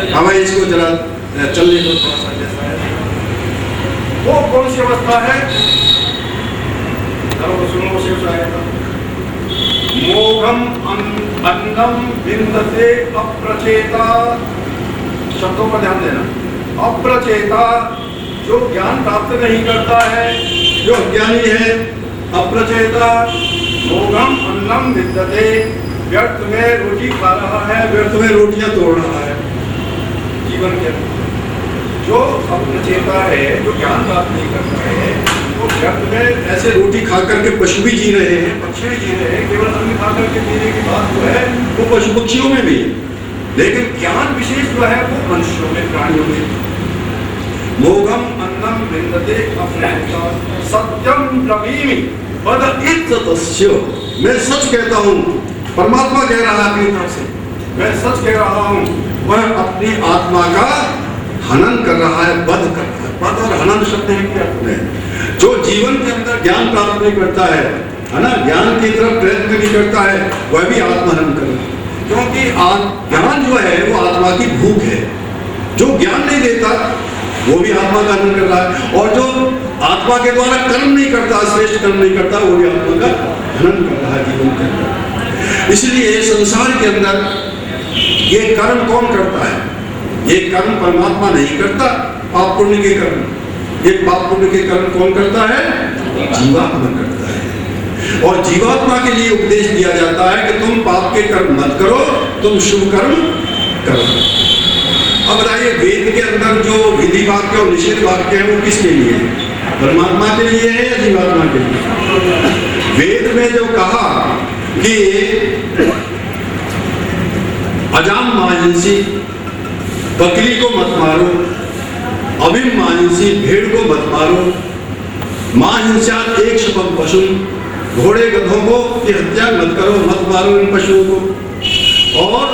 हमें इसको जरा चलने दो थोड़ा सा जैसा है। वो कौन सी अवस्था है? सुनो शेष आएगा। मोघम अन्नम विन्दते अप्रचेता, शब्दों पर ध्यान देना। अप्रचेता जो ज्ञान प्राप्त नहीं करता है, जो अज्ञानी है, अप्रचेता। मोघम अन्नम विन्दते, व्यर्थ में रोटी खा रहा है, व्यर्थ में रोटियां तोड़ रहा है जीवन के अंदर। जो अप्रचेता है, जो ज्ञान प्राप्त नहीं करता है, वो व्यर्थ में ऐसे रोटी खा करके पशु भी जी रहे हैं, पक्षी भी जी रहे हैं। केवल अन्न खा करके जीने की बात जो है वो पशु पक्षियों में भी, लेकिन ज्ञान विशेष जो है वो मनुष्यों में, प्राणियों में। मोघम अन्नम विन्दते अप्रचेता सत्यम ब्रवीमि पद इत्तस्य। मैं सच कहता हूँ, परमात्मा कह रहा है अपनी तरफ से, मैं सच कह रहा हूँ। वह अपनी आत्मा का हनन कर रहा है, वध कर रहा है। वध और हनन शब्द है क्या तुम्हें? जो जीवन के अंदर ज्ञान प्राप्त नहीं करता है ना, ज्ञान की तरफ प्रयत्न नहीं करता है, वह भी आत्महनन कर रहा है। क्योंकि ज्ञान जो है वो आत्मा की भूख है। जो ज्ञान नहीं देता वो भी आत्मा का हनन कर रहा है, और जो आत्मा के द्वारा कर्म नहीं करता, श्रेष्ठ कर्म नहीं करता, वो भी आत्मा का हनन कर रहा है जीवन के अंदर। इसलिए संसार के अंदर ये कर्म कौन करता है? ये कर्म परमात्मा नहीं करता, पाप पुण्य के कर्म। ये पाप पुण्य के कर्म कौन करता है? जीवात्मा करता है। और जीवात्मा के लिए उपदेश दिया जाता है कि तुम पाप के कर्म मत करो, तुम शुभ कर्म करो। अब बताइए, वेद के अंदर जो विधि वाक्य और निषेध वाक्य है वो किसके लिए है? परमात्मा के लिए है या जीवात्मा के लिए? वेद में जो कहा कि अजाम मांसी, बकरी को मत मारो, अभिम मांसी, भेड़ को मत मारो, मां हिंसात एक शपथ पशु, घोड़े गधों को की हत्या मत करो, मत मारो इन पशुओं को। और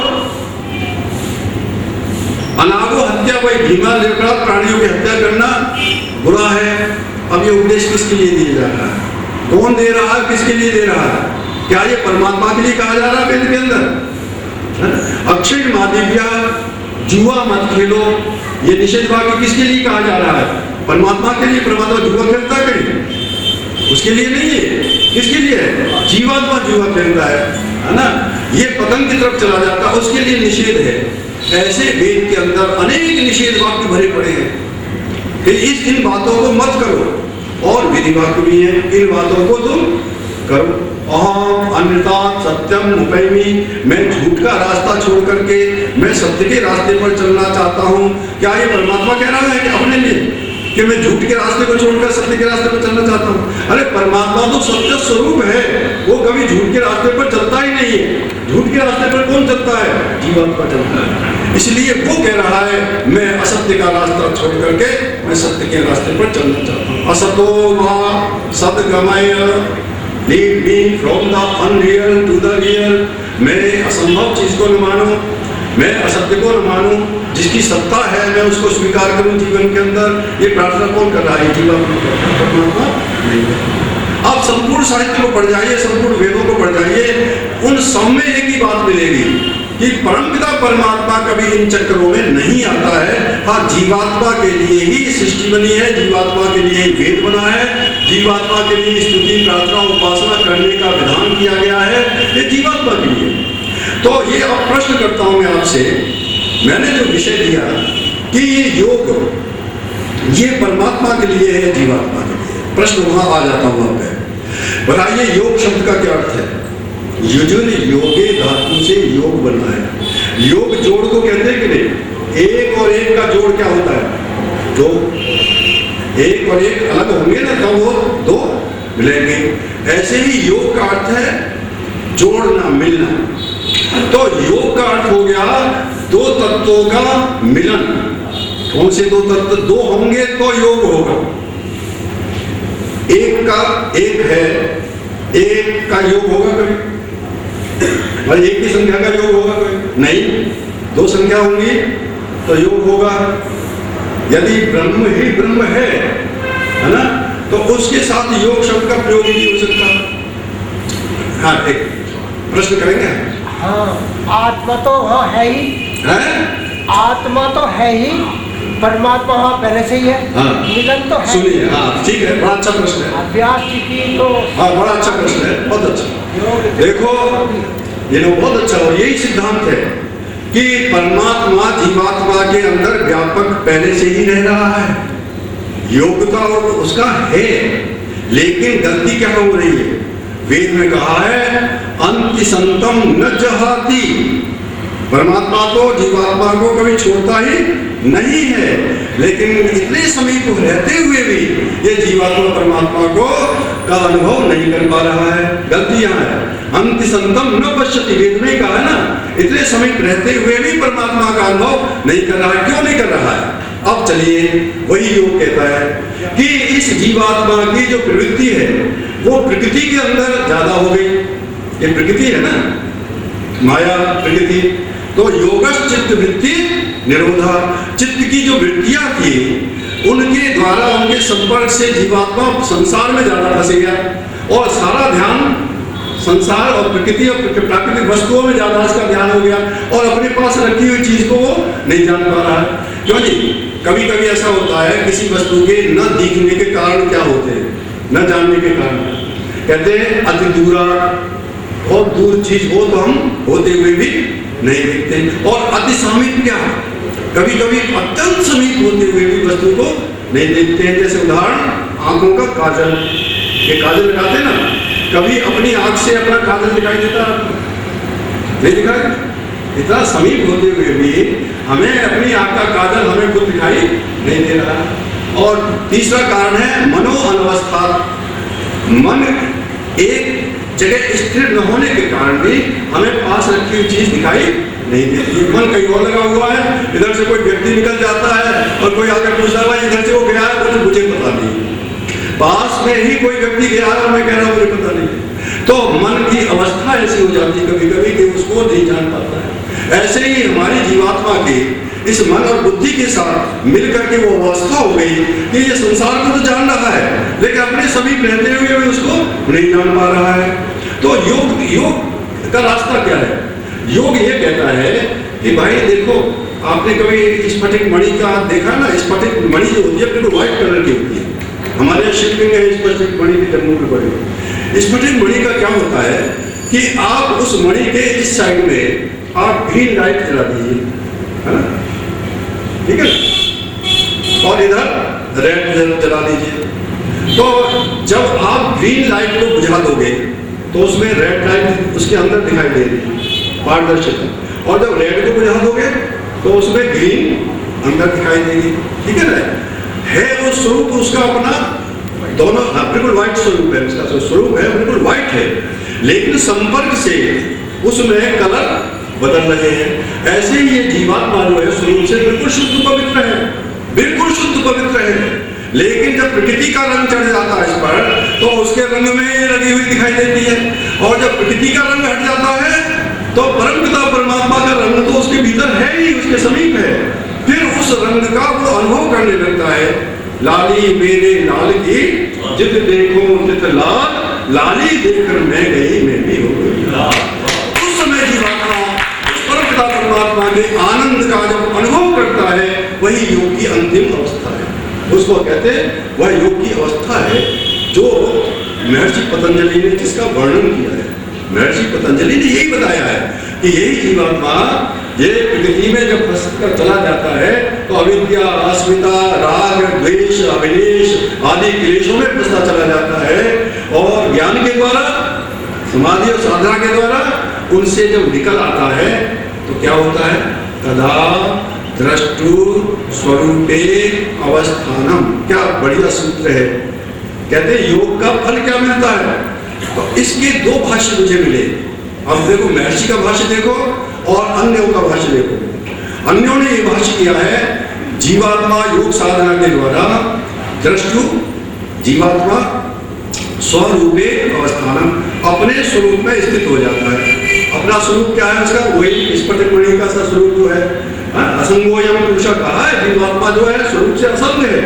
अनागो हत्या, वही भीमा निर्पराध प्राणियों की हत्या करना बुरा है। अब ये उपदेश किसके लिए दिया जा रहा है? कौन दे रहा है, किसके लिए दे रहा है? क्या ये परमात्मा के लिए कहा जा रहा है वेद के अंदर? अक्षय मादिव्या, जुआ मत खेलो, ये निषेध वाक्य किसके लिए कहा जा रहा है? परमात्मा के लिए। परमात्मा जुआ खेलता कहीं? उसके लिए नहीं है। किसके लिए है? जीवात्मा जुआ खेलता है ना, ये पतन की तरफ चला जाता है, उसके लिए निषेध है। ऐसे वेद के अंदर अनेक निषेध वाक्य भरे पड़े हैं कि इन बातों को मत करो, और विधि वाक्य भी है, इन बातों को तुम करो। अहम अमृता सत्यम उपैमी, मैं झूठ का रास्ता छोड़ करके मैं सत्य के रास्ते पर चलना चाहता हूँ। क्या ये परमात्मा कह रहा है कि अपने लिए कि मैं झूठ के रास्ते को छोड़कर सत्य के रास्ते पर चलना चाहता हूँ? अरे परमात्मा तो सत्य स्वरूप है, वो कभी झूठ के रास्ते पर चलता ही नहीं है। झूठ के रास्ते पर कौन चलता है? जीवात्मा चलता है। इसलिए वो कह रहा है मैं असत्य का रास्ता छोड़ करके मैं सत्य के रास्ते पर चलना चाहता हूँ। असतो मा सद्गमय, lead me from the unreal to the real. मैं असंभव चीज को न मानूं, मैं असत्य को न मानूं, जिसकी सत्ता है मैं उसको स्वीकार करूं जीवन के अंदर। ये प्रार्थना कौन कर रहा है? जीवात्मा। आप संपूर्ण साहित्य को पढ़ जाइए, संपूर्ण वेदों को पढ़ जाइए, उन सब में एक ही बात मिलेगी कि परमपिता परमात्मा कभी इन चक्करों में नहीं आता है। हाँ, जीवात्मा के लिए ही सृष्टि बनी है, जीवात्मा के लिए वेद बना है, जीवात्मा के लिए स्तुति प्रार्थना उपासना करने का विधान किया गया है, ये जीवात्मा के लिए। तो ये अब प्रश्न करता हूं मैं आपसे, मैंने जो विषय दिया कि ये योग ये परमात्मा के लिए है, जीवात्मा के लिए, प्रश्न वहां आ जाता हूं आप। बताइए योग शब्द का क्या अर्थ है? युजुन योगे धातु से योग बना है। योग जोड़ को कहते हैं कि नहीं? एक और एक का जोड़ क्या होता है? दो। एक और एक अलग होंगे ना तब वो दो मिलेंगे। ऐसे ही योग का अर्थ है जोड़ना, मिलना। तो योग का अर्थ हो गया दो तत्वों का मिलन। कौन से दो तत्व? दो होंगे तो योग होगा। एक का एक है, एक का योग होगा कभी? भाई एक की संख्या का योग होगा कोई? नहीं। दो संख्या होंगी तो योग होगा। यदि ब्रह्म ही ब्रह्म है ना, तो उसके साथ योग शब्द का प्रयोग नहीं हो सकता। हाँ, एक प्रश्न करेंगे। हाँ, आत्मा तो वहाँ है ही, है? आत्मा तो है ही, परमात्मा वहाँ पहले से ही है। हाँ। मिलन तो है। सुनिए, हाँ ठीक है, बड़ा अच्छा प्रश्न है। अभ्यास की तो हाँ, बड़ा अच्छा प्रश्न है, बहुत अच्छा। देखो, ये लोग बहुत अच्छा, और यही सिद्धांत है कि परमात्मा जीवात्मा के अंदर व्यापक पहले से ही रह रहा है, योग्यता और उसका है, लेकिन गलती क्या हो रही है? वेद में कहा है अंति संतम न जहाती, परमात्मा तो जीवात्मा को कभी छोड़ता ही नहीं है, लेकिन इतने समीप रहते हुए भी ये जीवात्मा परमात्मा को का अनुभव नहीं कर पा रहा है। गलती यहाँ है, अंति संतम न पश्यति, वेद में कहा है ना, इतने समीप रहते हुए भी परमात्मा का अनुभव नहीं कर रहा है। क्यों नहीं कर रहा है? अब चलिए, वही योग कहता है कि इस जीवात्मा की जो प्रवृत्ति है वो प्रकृति के अंदर ज्यादा हो गई। ये प्रकृति है ना, माया प्रकृति, तो योगश चित्त वृत्ति निरोधा, चित्त की जो वृत्तियां थी उनके द्वारा, उनके संपर्क से जीवात्मा संसार में ज्यादा फंस गया और सारा ध्यान संसार और प्रकृति और प्राकृतिक वस्तुओं में ज्यादा इसका ध्यान हो गया और अपने पास रखी हुई चीज को वो नहीं जान पा रहा है। क्यों जी? कभी कभी ऐसा होता है, किसी वस्तु के न दिखने के कारण क्या होते हैं, न जानने के कारण, कहते हैं अति दूरा, बहुत दूर चीज हो तो हम होते हुए भी नहीं देखते, और अति समीप क्या है, कभी कभी अत्यंत समीप होते हुए भी वस्तु को नहीं देखते हैं। जैसे उदाहरण, आंखों का काजल, ये काजल लगाते ना, कभी अपनी आंख से अपना काजल दिखाई देता नहीं, दिखाई, इतना समीप होते हुए भी हमें अपनी आंख का काजल हमें खुद दिखाई नहीं दे रहा। और तीसरा कारण है मनो अनवस्था, मन एक जगह स्थिर न होने के कारण भी हमें पास रखी हुई चीज दिखाई नहीं देती। मन कहीं और लगा हुआ है, इधर से कोई व्यक्ति निकल जाता है और कोई आकर पूछता है इधर से वो गया है, तो मुझे पता नहीं, पास में ही कोई व्यक्ति गया और मैं कह रहा हूँ मुझे पता नहीं। तो मन की अवस्था ऐसी हो जाती है कभी कभी कि उसको नहीं जान पाता है। ऐसे ही हमारी जीवात्मा की इस मन और बुद्धि के साथ मिलकर के वो अवस्था हो गई कि ये संसार को तो जान रहा है लेकिन अपने समीप रहते हुए भी उसको नहीं जान पा रहा है। तो योग का रास्ता क्या है? योग ये कहता है कि भाई देखो, आपने कभी स्फटिक मणि का देखा ना, स्फटिक मणि जो होती है बिल्कुल व्हाइट कलर की होती है, हमारे शिवलिंग है स्फटिक मणि की जम्मू में पड़ी। स्फटिक मणि का क्या होता है कि आप उस मणि के इस साइड में आप ग्रीन लाइट जला दीजिए, है ना, ठीक है, और इधर रेड जला दीजिए। तो जब आप ग्रीन लाइट को बुझा दोगे तो उसमें रेड लाइट उसके अंदर दिखाई देगी, पारदर्शिता, और जब रेड को बुझा दोगे तो उसमें ग्रीन अंदर दिखाई देगी, ठीक है ना। है वो स्वरूप उसका अपना, दोनों बिल्कुल व्हाइट स्वरूप है, उसका स्वरूप है बिल्कुल व्हाइट है, लेकिन संपर्क से उसमें कलर बदल रहे हैं। ऐसे ही ये जीवात्मा जो है स्वरूप से बिल्कुल शुद्ध पवित्र है, बिल्कुल शुद्ध पवित्र है, लेकिन जब प्रकृति का रंग चढ़ जाता है इस पर तो उसके रंग में ये लगी हुई दिखाई देती है, और जब प्रकृति का रंग हट जाता है तो परमपिता परमात्मा का रंग तो उसके भीतर है ही, उसके समीप है, फिर उस रंग का वो अनुभव करने लगता है। लाली मेरे लाल की जित देखो जित लाल, लाली देखकर मैं गई मैं भी हो गई। उस समय जीवात्मा परमपिता परमात्मा के आनंद का जब अनुभव करता है वही योग की अंतिम अवस्था है, उसको कहते हैं वह योग की अवस्था है जो महर्षि पतंजलि ने जिसका वर्णन किया है। महर्षि पतंजलि ने यही बताया है कि यही जीवात्मा ये प्रकृति में जब फंस कर चला जाता है तो अविद्या, अस्मिता, राग, द्वेष, अभिनिवेश आदि क्लेशों में फंसता चला जाता है, और ज्ञान के द्वारा, समाधि और साधना के द्वारा उनसे जब निकल आता है तो क्या होता है? तदा द्रष्टु स्वरूपे अवस्थानम। क्या बढ़िया सूत्र है, कहते हैं योग का फल क्या मिलता है। तो इसके दो भाष्य मुझे मिले, अब देखो महर्षि का भाष्य देखो और अन्यों का भाष्य देखो। अन्यों ने ये भाष्य किया है जीवात्मा योग साधना के द्वारा द्रष्टु, जीवात्मा स्वरूपे अवस्थानम, अपने स्वरूप में स्थित हो जाता है। अपना स्वरूप क्या है उसका? वही स्फटिक मणि का सा स्वरूप जो है, असंगोयम पुरुष कहा है, जीवात्मा जो है स्वरूप से असंग है,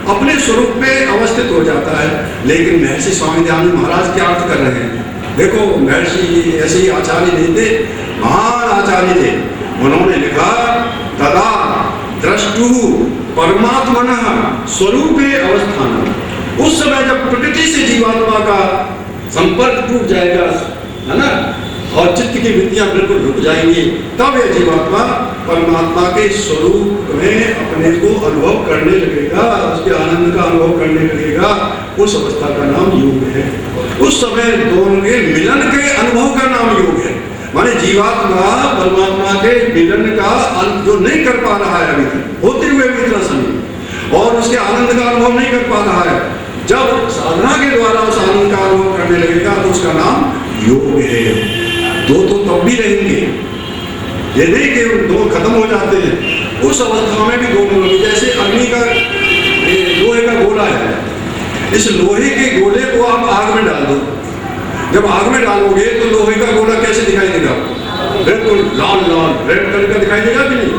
अपने स्वरूप में अवस्थित हो जाता है। लेकिन महर्षि स्वामी दयानंद महाराज क्या अर्थ कर रहे हैं? देखो महर्षि ऐसे ही आचार्य नहीं थे, महान आचार्य थे, उन्होंने लिखा तदा द्रष्टु परमात्मनः स्वरूपे अवस्थान। उस समय जब प्रकृति से जीवात्मा का संपर्क टूट जाएगा, है ना, और चित्त की वृत्तियां बिल्कुल रुक जाएंगी, तब यह जीवात्मा परमात्मा के स्वरूप में अपने को अनुभव करने लगेगा, उसके आनंद का अनुभव करने लगेगा। उस अवस्था का नाम योग है। उस समय दोनों के मिलन के अनुभव का नाम योग है। माने जीवात्मा परमात्मा के मिलन का जो नहीं कर पा रहा है अभी तक, होते हुए भी इतना समय, और उसके आनंद का अनुभव नहीं कर पा रहा है, जब साधना के द्वारा उस आनंद का अनुभव करने लगेगा तो उसका नाम योग है। दो तो तब भी रहेंगे, ये नहीं कि दो खत्म हो जाते हैं, उस अवस्था में भी दोनों लोग, जैसे अग्नि का लोहे का गोला है, इस लोहे के गोले को आप आग में डाल दो, जब आग में डालोगे तो लोहे का गोला कैसे दिखाई देगा? बिल्कुल लाल लाल रेड कलर का दिखाई देगा कि नहीं,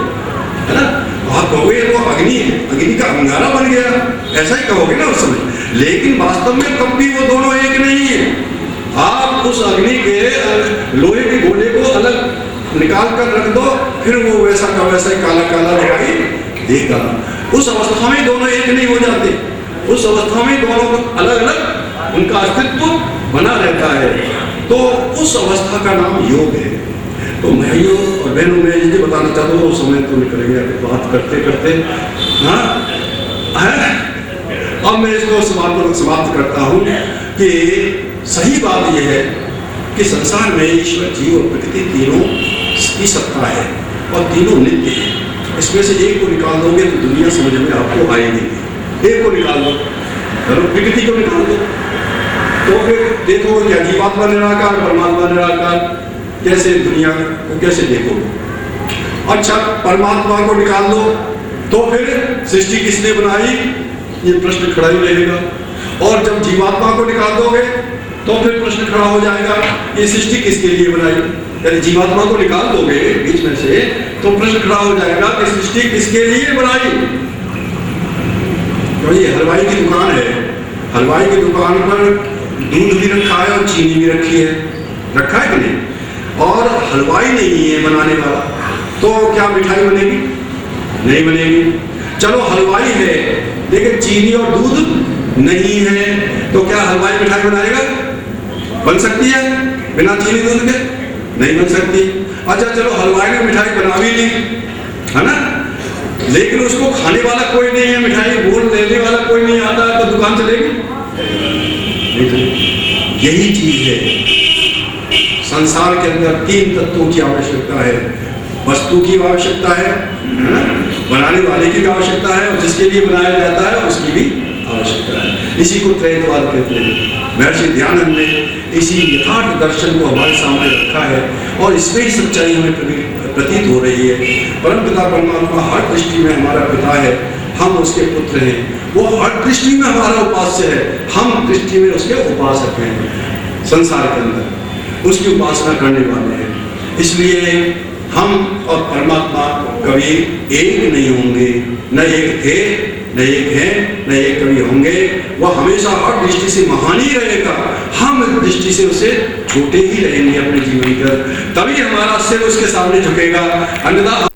है ना? आप कहोगे वो अग्नि है, अग्नि का अंगारा बन गया, ऐसा ही कहोगे ना उस समय। लेकिन वास्तव में तब भी वो दोनों एक नहीं है। आप उस अग्नि के लोहे के गोले को अलग निकाल कर रख दो, फिर वो वैसा का वैसा ही काला काला दिखाई देगा। उस अवस्था में दोनों एक नहीं हो जाते, उस अवस्था में दोनों अलग अलग उनका अस्तित्व बना रहता है। तो उस अवस्था का नाम योग है। तो भाइयों और बहनों, मैं ये बताना चाहता हूँ, समय तो निकल गया बात करते करते, हाँ। अब मैं इसको समाप्त करता हूँ कि सही बात यह है कि संसार में ईश्वर, जीव और प्रकृति तीनों की सत्ता है और तीनों नित्य है। इसमें से एक को निकाल दोगे तो दुनिया समझ में आपको आएगी। एक को निकाल दो, प्रकृति को निकाल दो, तो फिर देखो क्या जीवात्मा निराकार, परमात्मा निराकार, कैसे दुनिया को कैसे देखोगे? अच्छा, परमात्मा को निकाल दो तो फिर सृष्टि किसने बनाई, ये प्रश्न खड़ा ही रहेगा। और जब जीवात्मा को निकाल दोगे तो फिर प्रश्न खड़ा हो जाएगा, ये सृष्टि किसके लिए बनाई? यदि जीवात्मा को निकाल दोगे बीच में से तो प्रश्न खड़ा हो जाएगा कि सृष्टि किसके लिए बनाई? तो ये हलवाई की दुकान है, हलवाई की दुकान पर दूध भी रखा है और चीनी भी रखी है, रखा है कि नहीं? और हलवाई नहीं है बनाने वाला, तो क्या मिठाई बनेगी? नहीं बनेगी। चलो हलवाई है लेकिन चीनी और दूध नहीं है, तो क्या हलवाई मिठाई बनाएगा? बन सकती है बिना चीनी दूध के? नहीं बन सकती। अच्छा चलो हलवाई ने मिठाई बना भी ली, है ना, लेकिन उसको खाने वाला कोई नहीं है, मिठाई बोल लेने वाला कोई नहीं आता, तो दुकान चलेगी? यही चीज है, संसार के अंदर तीन तत्वों की आवश्यकता है। वस्तु की आवश्यकता है, बनाने वाले की भी आवश्यकता है, और जिसके लिए बनाया जाता है उसकी भी आवश्यकता है। इसी को त्रैतवाद कहते हैं। महर्षि दयानंद ने इसी यथार्थ दर्शन को हमारे सामने रखा है और इसमें ही सच्चाई हमें प्रतीत हो रही है। परम पिता परमात्मा हर दृष्टि में हमारा पिता है, हम उसके पुत्र हैं। वो हर दृष्टि में हमारा उपास्य है, हम दृष्टि में उसके उपासक हैं। संसार के अंदर उसकी उपासना करने वाले हैं। इसलिए हम और परमात्मा कभी एक नहीं होंगे, न एक थे, न एक हैं, न एक कभी होंगे। वह हमेशा हर दृष्टि से महान ही रहेगा, हम इस दृष्टि से उसे छोटे ही रहेंगे अपने जीवन पर। तभी हमारा सिर उसके सामने झुकेगा, अन्यथा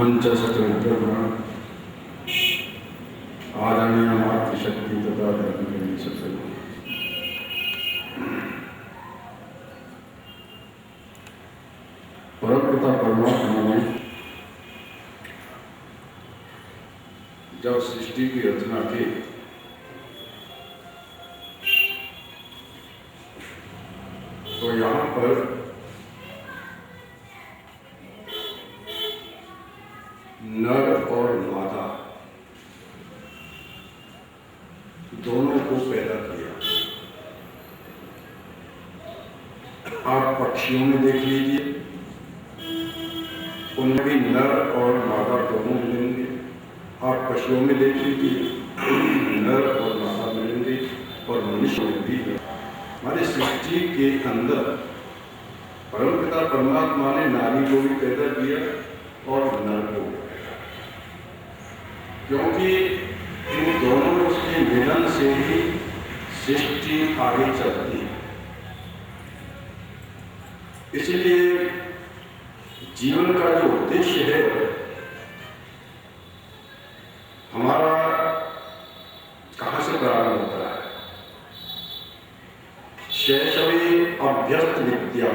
मंच सचरित्र आदरणीय मातृशक्ति तथा धर्म के सत्संग परमपिता परमात्मा ने जब सृष्टि की रचना की तो यहाँ पर नर और मादा दोनों को पैदा किया। आप पक्षियों में देख लीजिए, उनमें भी नर और मादा दोनों मिलेंगे। आप पशुओं में देख लीजिए, नर और मादा मिलेंगे, और मनुष्य में भी। हमारी सृष्टि के अंदर परमपिता परमात्मा ने नारी को भी पैदा किया और नर को भी, क्योंकि इन दोनों के मिलन से ही सृष्टि आगे चलती है। इसलिए जीवन का जो उद्देश्य है हमारा कहाँ से प्रारंभ होता है? शैशवे अभ्यस्त विद्या।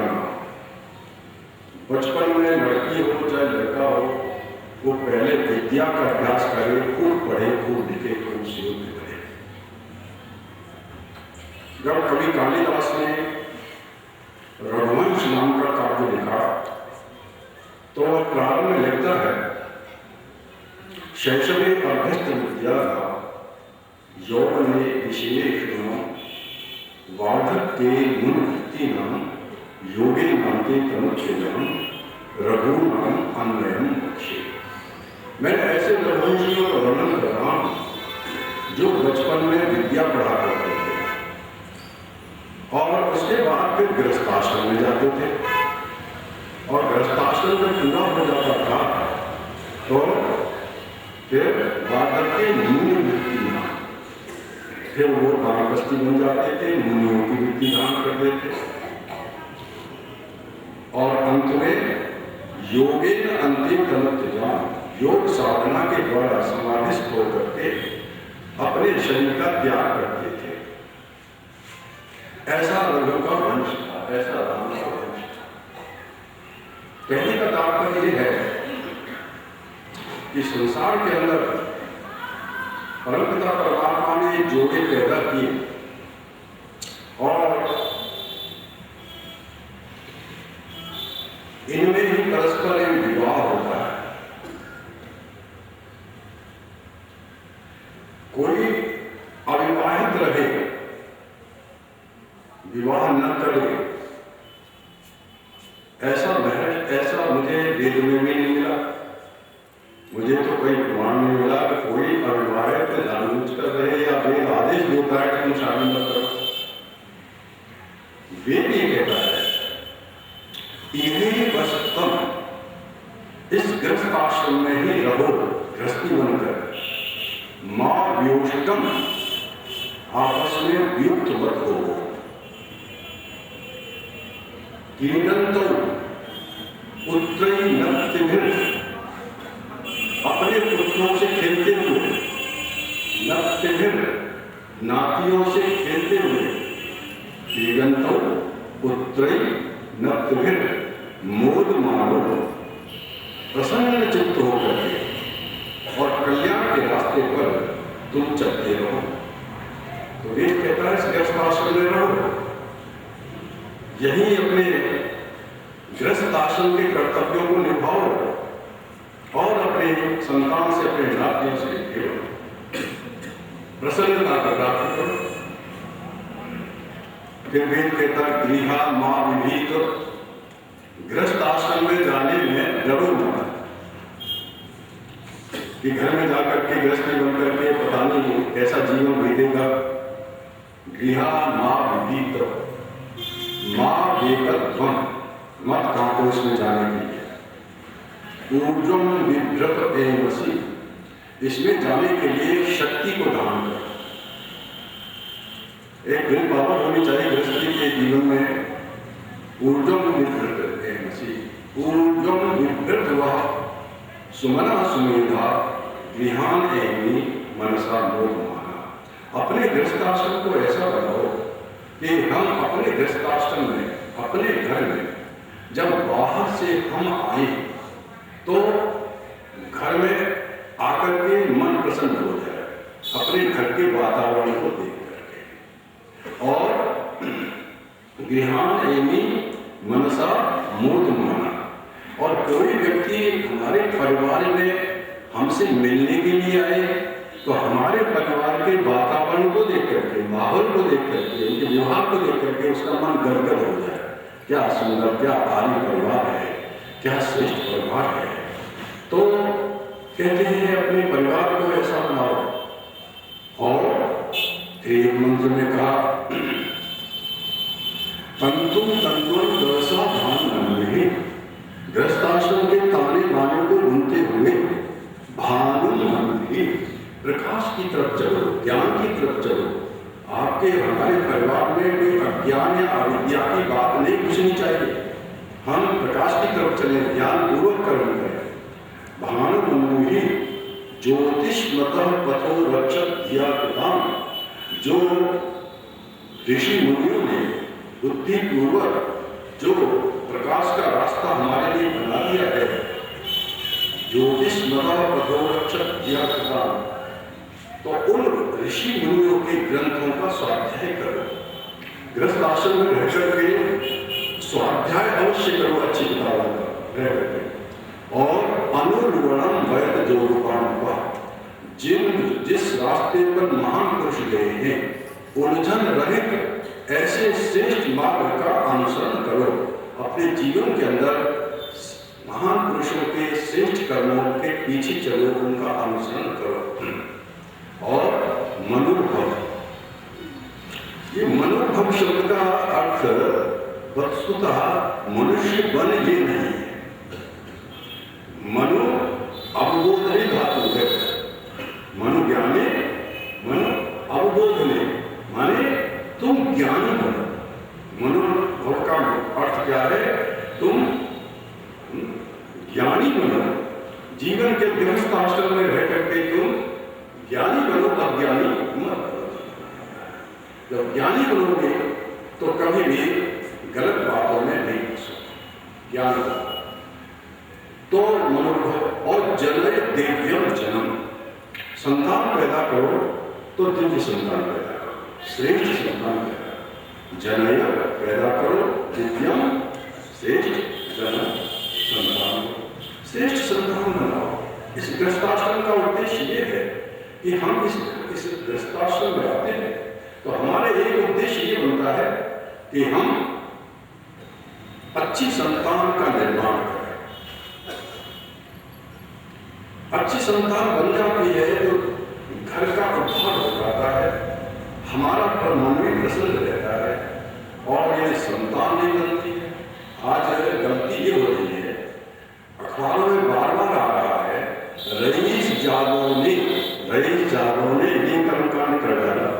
बचपन में लड़की हो चाहे लड़का हो, वो पहले विद्या का अभ्यास करे, खूब पढ़े, खूब लिखे, खूब शुद्ध करे। जब कवि कालिदास ने रघुवंश नाम का काव्य लिखा तो वह प्रारंभ में लिखता है, शैशवे अभ्यस्त विद्या यौवने विशेषण वार्धक्ये मुनिवृत्ति नाम योगे नामते तनुच्छेदम रघुनाम अन्वयम मोक्षे। मैं ऐसे रघुवंशियों का वर्णन कर रहा हूं जो बचपन में विद्या पढ़ा करते थे और उसके बाद फिर गृहस्थाश्रम में जाते थे, और गृहस्थाश्रम में पूरा हो जाता था तो फिर वार्धक्य मुनिवृत्ति नाम, फिर वो वानप्रस्थी बन जाते थे, मुनियों की वृत्ति धारण कर देते, और अंत में योगे न अंतिम तनुच्छेदम, योग साधना के द्वारा समाधिस्थ होकर के अपने शरीर का त्याग करते थे। ऐसा रघु का वंश था, ऐसा राम का वंश था। कहने का तात्पर्य यह है कि संसार के अंदर परमपिता परमात्मा ने जोड़े पैदा किए और इनमें ही परस्पर एक विवाह होता है। कोई अविवाहित रहे, विवाह न करे, ऐसा मुझे वेद में भी नहीं मिला, मुझे तो कोई प्रमाण नहीं मिला कि कोई अविवाहित जानबूझकर रहे या वेद आदेश देता है कि तुम शादी मत करो। वेद ये कहता है इन्हें बस तुम इस गृहस्थ आश्रम में ही रहो, गृहस्थी बनकर मां व्योष्टम, आपस में व्युक्त मत हो, कीडंतो पुत्री नृत्य, अपने पुत्रों से खेलते हुए, नृत्य नातियों से खेलते हुए, कीडंतो पुत्री नृत्य मोद मानो, प्रसन्न चित्त होकर के और कल्याण के रास्ते पर तुम चलते रहो। तो वेद कहता है गृहस्थ आश्रम में रहो, यही अपने गृहस्थ आश्रम के कर्तव्यों को निभाओ और अपने संतान से, अपने नातियों से खेलो, प्रसन्नता का प्राप्त करो। फिर वेद कहता है गृहा मां विभीत, गृहस्थ आश्रम में जाने में डरो मत कि घर में जाकर के गृहस्थी बन करके पता नहीं कैसा जीवन बीतेगा। गृहा मां विभीत, मां वेकत्वम, मत कांटो उसमें जाने के लिए। ऊर्जम विभ्रत एवसी, इसमें जाने के लिए शक्ति को धारण करो। एक विल पावर होनी चाहिए गृहस्थी के जीवन में। ऊर्जम विभ्रत एवसी, ऊर्जम विभ्रत वह सुमना सुमेधा गृहान एवं मनसा मोह माना। अपने गृहस्थाश्रम को ऐसा बनाओ कि हम अपने गृहस्थाश्रम में, अपने घर में जब बाहर से हम आए तो घर में आकर के मन प्रसन्न हो जाए, अपने घर के वातावरण को देख करके। और गृहान एवं मनसा मोद माना। और कोई व्यक्ति हमारे परिवार में हमसे मिलने के लिए आए तो हमारे परिवार के वातावरण को देख करके, माहौल को देख करके, उनके व्यवहार को देख करके उसका मन गदगद हो जाए। क्या सुंदर, क्या आर्य परिवार है, क्या श्रेष्ठ परिवार है। तो कहते हैं अपने परिवार को ऐसा बनाओ। और फिर एक मंत्र में कहा तंतुम तंतुम दरसा भान मन में, गृहस्थाश्रम के ताने बाने को ढूंढते हुए भानु मन में प्रकाश की तरफ चलो, ज्ञान की तरफ चलो। आपके हमारे परिवार में कोई अज्ञान या अविद्या की बात नहीं पूछनी चाहिए। हम प्रकाश की तरफ चले, ज्ञान पूर्वक कर्म करें। भानु मन ही ज्योतिष्मतः पथो रक्षक दिया प्रदान। जो ऋषि मुनियों ने बुद्धिपूर्वक जो प्रकाश का रास्ता हमारे लिए बना दिया है, ज्योतिष्मतः पथो रक्षक दिया प्रदान, तो उन ऋषि मुनियों के ग्रंथों का स्वाध्याय करो। गृहस्थ आश्रम में रह करके स्वाध्याय अवश्य करो, अच्छी किताबों का रह करके। और अनुरूणम वैद जो रूपानुपा, जिस रास्ते पर महान पुरुष गए हैं, उलझन रहित ऐसे श्रेष्ठ मार्ग का अनुसरण करो। अपने जीवन के अंदर महान पुरुषों के श्रेष्ठ कर्मों के पीछे चलो, उनका अनुसरण करो। और मनोभव, ये मनोभव शब्द का अर्थ वस्तुतः मनुष्य बन ये नहीं है। मनो अवबोधने धातु है। मनो ज्ञाने, मनो अवबोधने, माने तुम ज्ञानी बनो। मनोभव का अर्थ क्या है? तुम ज्ञानी बनो। जीवन के गृहस्थ आश्रम में रह करके तुम ज्ञानी बनो, अज्ञानी मत बनो। जब ज्ञानी बनोगे तो कभी भी गलत बातों में नहीं फंसोगे। ज्ञान तो मनोभव। और जनय दिव्यम जन्म, संतान पैदा करो तो दिव्य संतान पैदा करो, श्रेष्ठ संतान पैदा करो। जनय पैदा करो, दिव्यम श्रेष्ठ जन्म संतान, श्रेष्ठ संतान बनाओ। इस गृहस्थाश्रम का उद्देश्य ये है कि हम इस गृहस्थाश्रम में आते हैं तो हमारे एक उद्देश्य ये बनता है कि हम अच्छी संतान का निर्माण करें। अच्छी संतान बन जाती है तो घर का उद्धार हो जाता है, हमारा मन भी प्रसन्न रहता है। और ये संतान नहीं बनती है। आज गलती ये हो रही है, अखबारों में बार बार आ रहा है, रईस जादव ने ये कर्मकांड कर डाला,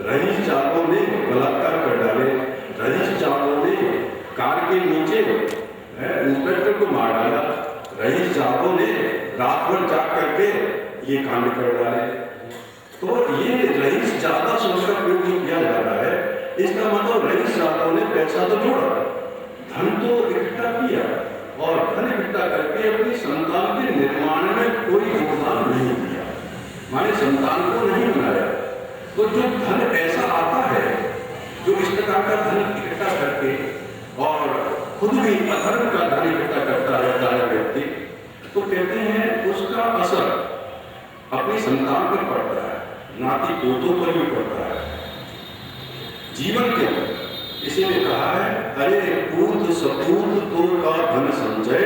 रईस जादव ने बलात्कार कर डाले, रईस जादव ने कार के नीचे इंस्पेक्टर को मार डाला, रईस जादव ने रात भर जाग करके ये कांड कर डाले। तो ये रईस जादव शब्द का प्रयोग जो किया जा रहा है, इसका मतलब रईस जादव ने पैसा तो जोड़ा, धन तो इकट्ठा किया और धन इकट्ठा करके अपनी संतान के निर्माण में कोई योगदान नहीं दिया, माने संतान को नहीं बनाया। तो जो धन ऐसा आता है, जो इस प्रकार का धन इकट्ठा करके और खुद भी अधर्म का धन इकट्ठा करता रहता है व्यक्ति, तो कहते हैं उसका असर अपनी संतान पर पड़ता है, नाती पोतों पर भी पड़ता है जीवन के अंदर। इसीलिए कहा है, अरे पूत सपूत तो का धन संचय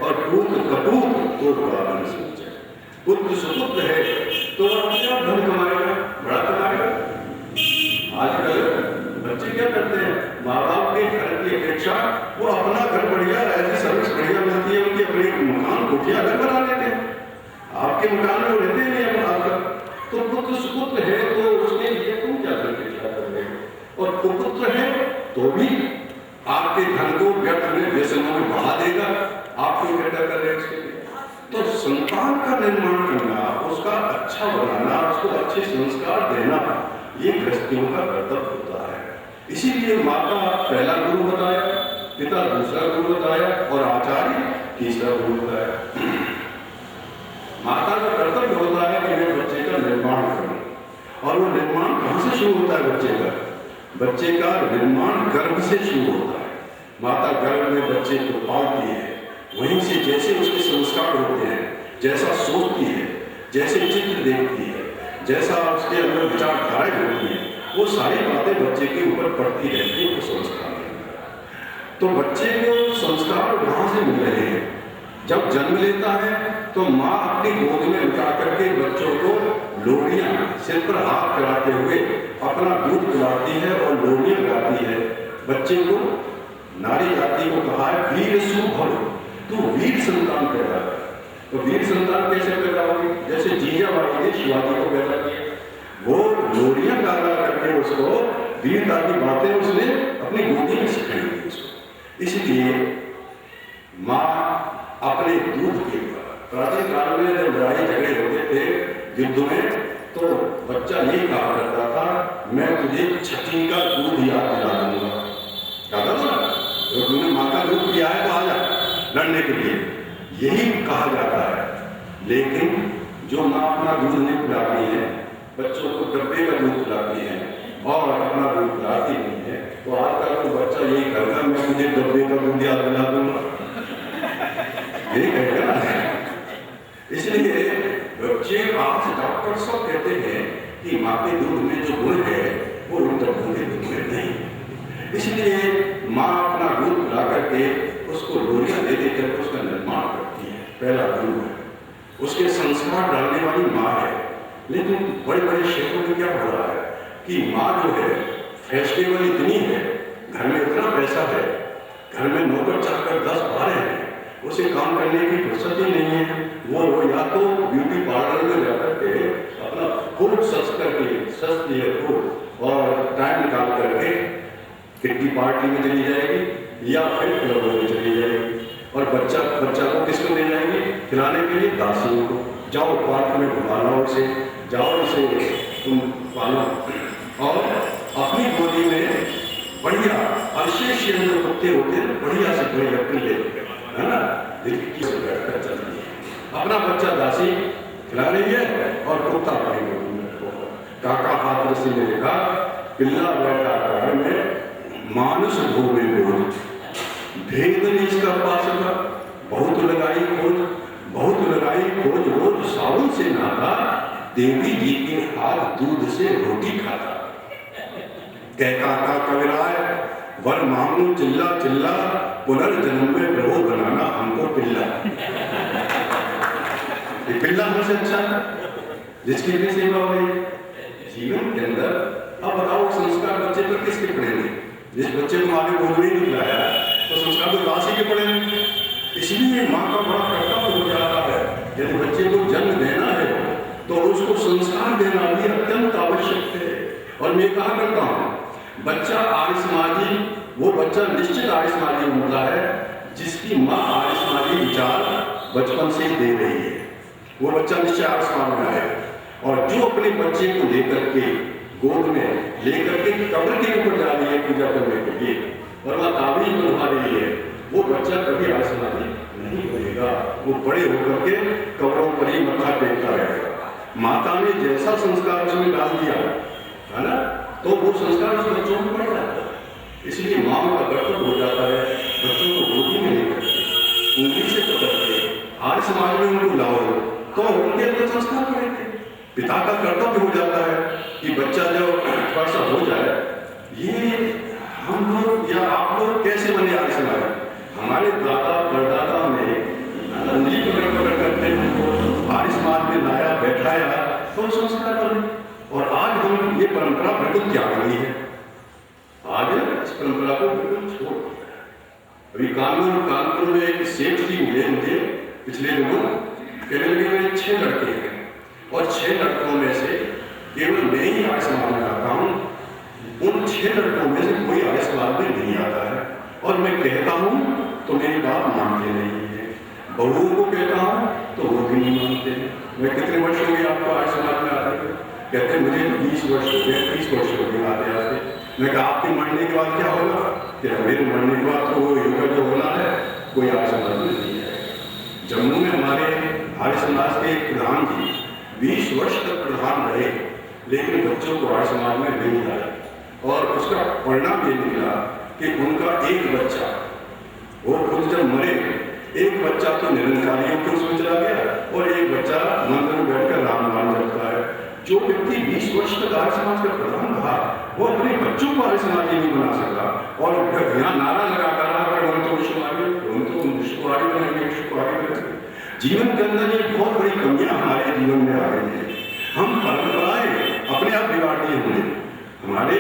और पूत कपूत तो का धन संचय। पुत्र सुपुत्र है तो क्या धन कमाएगा, बड़ा कमाएगा। आजकल बच्चे क्या करते हैं, माँ बाप के घर की अपेक्षा वो अपना घर बढ़िया, ऐसी सर्विस बढ़िया मिलती है, उनके अपने मकान कोठिया घर बना लेते हैं। आपके मकान में वो रहते नहीं है आकर। तो पुत्र सुपुत्र है तो उसके लिए तुम क्या धन इकट्ठा कर रहे हो, और कुपुत्र है तो भी आपके धन को व्यर्थ में व्यसनों में बहा देगा, आपको इकट्ठा कर रहे हैं उसके लिए। तो संतान का निर्माण करना, उसका अच्छा बनाना, उसको अच्छे संस्कार देना, ये गृहस्थियों का कर्तव्य होता है। इसीलिए माता पहला गुरु बताया, पिता दूसरा गुरु बताया और आचार्य तीसरा गुरु बताया। माता का कर्तव्य होता है कि वे बच्चे का निर्माण करें, और वो निर्माण कहाँ से शुरू होता है? बच्चे का निर्माण गर्भ से शुरू होता है। माता गर्भ में बच्चे को पालती है, वहीं से जैसे उसके संस्कार होते हैं, जैसा सोचती है, जैसे चित्र देखती है, जैसा उसके अंदर विचारधाराएं होती है, वो सारी बातें बच्चे के ऊपर पड़ती रहती है। वो संस्कार, तो बच्चे को संस्कार वहाँ से मिल रहे हैं। जब जन्म लेता है तो माँ अपनी गोद में उठा करके बच्चों को लोरियां सिर पर हाथ कराते हुए अपना दूध पिलाती है और लोरियां गाती है। बच्चे को नारी जाति को कहा है वीर सुभव, तू वीर संतान पैदा कर। तो वीर संतान कैसे पैदा होगी? जैसे जीजाबाई ने शिवाजी को पैदा किया, वो लोरियां गा करके उसको वीरता की बातें उसने अपनी गोदी में सिखाई थी उसको। इसलिए माँ अपने दूध के, प्राचीन काल में जब लड़ाई झगड़े होते थे युद्ध में, तो बच्चा ये कहा करता था, मैं तुझे छठी का दूध याद दिला दूंगा। कहता था तो तुमने माँ का दूध पिया है तो आ जा लड़ने के लिए, यही कहा जाता है। लेकिन जो माँ अपना दूध नहीं पिलाती है, बच्चों को डब्बे का दूध पिलाती है और अपना दूध पिलाती नहीं है, तो आजकल तो बच्चा यही कहता है, मैं तुझे डब्बे का दूध याद दिला दूंगा, यही कहेगा ना। इसलिए बच्चे आज डॉक्टर सब कहते हैं कि माँ के दूध में जो गुण है वो उन डब्बों के दूध में नहीं। इसलिए माँ अपना दूध पिला करके उसको लोरियां दे देकर उसका निर्माण करती है, पहला गुरु है। उसके संस्कार डालने वाली माँ है। लेकिन बड़े बड़े शहरों में क्या हो रहा है कि माँ जो है फैशनेबल इतनी है, घर में इतना पैसा है, घर में नौकर चाकर 10-12 हैं, उसे काम करने की फुर्सत ही नहीं है। वो या तो ब्यूटी पार्लर में जाकर के अपना खूब सच करके सच लिए खूब और टाइम निकाल करके किट्टी पार्टी में चली जाएगी या फिर क्लबों में चली जाएगी, और बच्चा को किसको ले जाएगी? खिलाने के लिए दासियों को। जाओ पार्क में घुमा लाओ उसे, जाओ इसे तुम पालो, और अपनी गोदी में बढ़िया अवशेष जो कुत्ते होते हैं बढ़िया से बढ़िया पिल्ले, है ना, बैठकर चल रही है। अपना बच्चा दासी खिला रही है और कुत्ता अपनी गोदी में। काका हाथ से ने लिखा, पिल्ला बैठा घर में मानुष भोगे बोझ, भेद नहीं इसका पा सका, बहुत लगाई खोज, बहुत लगाई खोज, रोज साबुन से नहाता, देवी जी के हाथ दूध से रोटी खाता। कहता था कविराय, वर मांगू चिल्ला चिल्ला, पुनर्जन्म में प्रभु बनाना हमको पिल्ला। ये पिल्ला हमसे अच्छा है जिसकी भी सेवा हो गई जीवन के अंदर। अब बताओ संस्कार बच्चे पर किसके पड़ेंगे? जिस बच्चे को आगे बोलने नहीं लाया तो संस्कार तो राशि के पड़ेंगे। इसलिए माँ का बड़ा कर्तव्य हो जाता है, यदि बच्चे को जन्म देना है तो उसको संस्कार देना भी अत्यंत आवश्यक है। और मैं कहा करता हूँ, बच्चा आर्य समाजी, वो बच्चा निश्चित आर्य समाजी होता है जिसकी माँ आर्य समाजी विचार बचपन से दे रही है, वो बच्चा निश्चय आर्य समाज में है। और जो अपने बच्चे को लेकर के गोद में लेकर के कब्र के ऊपर जा रही है पूजा करने के लिए और वह ताबीज बनवा रही है, वो बच्चा कभी आर्य समाजी नहीं बनेगा। वो बड़े होकर के कब्रों पर ही मत्था टेकता रहेगा। माता ने जैसा संस्कार उसमें डाल दिया है ना, तो वो संस्कार उस बच्चों में पड़ जाता है। इसलिए माँ का कर्तव्य हो जाता है बच्चों को गोदी में लेकर के उंगली से पकड़ के आर्य समाज में उनको लाओ तो उनके अंदर संस्कार पड़ेंगे। पिता का कर्तव्य हो जाता है कि बच्चा जब थोड़ा सा हो जाए, ये हम लोग या आप लोग कैसे बने आर्य समाज? हमारे दादा परदादा ने उंगली पकड़ करके उनको आर्य समाज में लाया, बैठाया, तो संस्कार बने। और आज हम ये परंपरा बिल्कुल त्याग दी है। आज इस परंपरा को बिल्कुल छोड़ दिया है। अभी कानपुर में एक सेठ जी मिले मुझे पिछले दिनों, कहने लगे मेरे 6 लड़के हैं और 6 लड़कों में से केवल मैं ही आर्य समाज में आता हूँ। उन 6 लड़कों में से कोई आर्य समाज में नहीं आता है और मैं कहता हूँ तो मेरी बात मानते नहीं है। बहुओं को कहता हूँ तो वो भी नहीं मानते हैं। मैं कितने वर्ष हो गए आपको आज समाज में आते हुए? कहते हैं मुझे 20 वर्ष हो गए, 30 वर्ष हो गए आते आते। मैं कहा आपके मरने के बाद क्या होगा? कि मेरे मरने के बाद तो वो युग जो होना है कोई आप समाज में नहीं है। जम्मू में हमारे आर्य समाज के एक प्रधान जी 20 वर्ष तक प्रधान रहे, लेकिन बच्चों को आर्य समाज में नहीं लाए, और उसका परिणाम ये निकला कि उनका एक बच्चा, वो खुद जब मरे, एक बच्चा तो निरंकारियों के उसमें चला गया और एक बच्चा मंदिर में बैठकर राम नाम जपता है। जो व्यक्ति 20 वर्ष तक आर्य समाज का प्रधान रहा, वो अपने बच्चों को आर्य समाज नहीं बना सका, और यहाँ नारा लगाता रहा हम तो विश्व आगे, हम तो विश्व आगे बनाएंगे, विश्व को आगे बनाएंगे। जीवन के अंदर ये बहुत बड़ी कमियां हमारे जीवन में आ गई हैं। हम परंपराएं अपने आप बिगाड़ दिए हमने हमारे,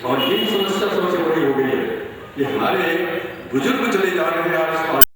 और यही समस्या सबसे बड़ी हो गई है कि हमारे बुजुर्ग चले जा रहे हैं आर्य समाज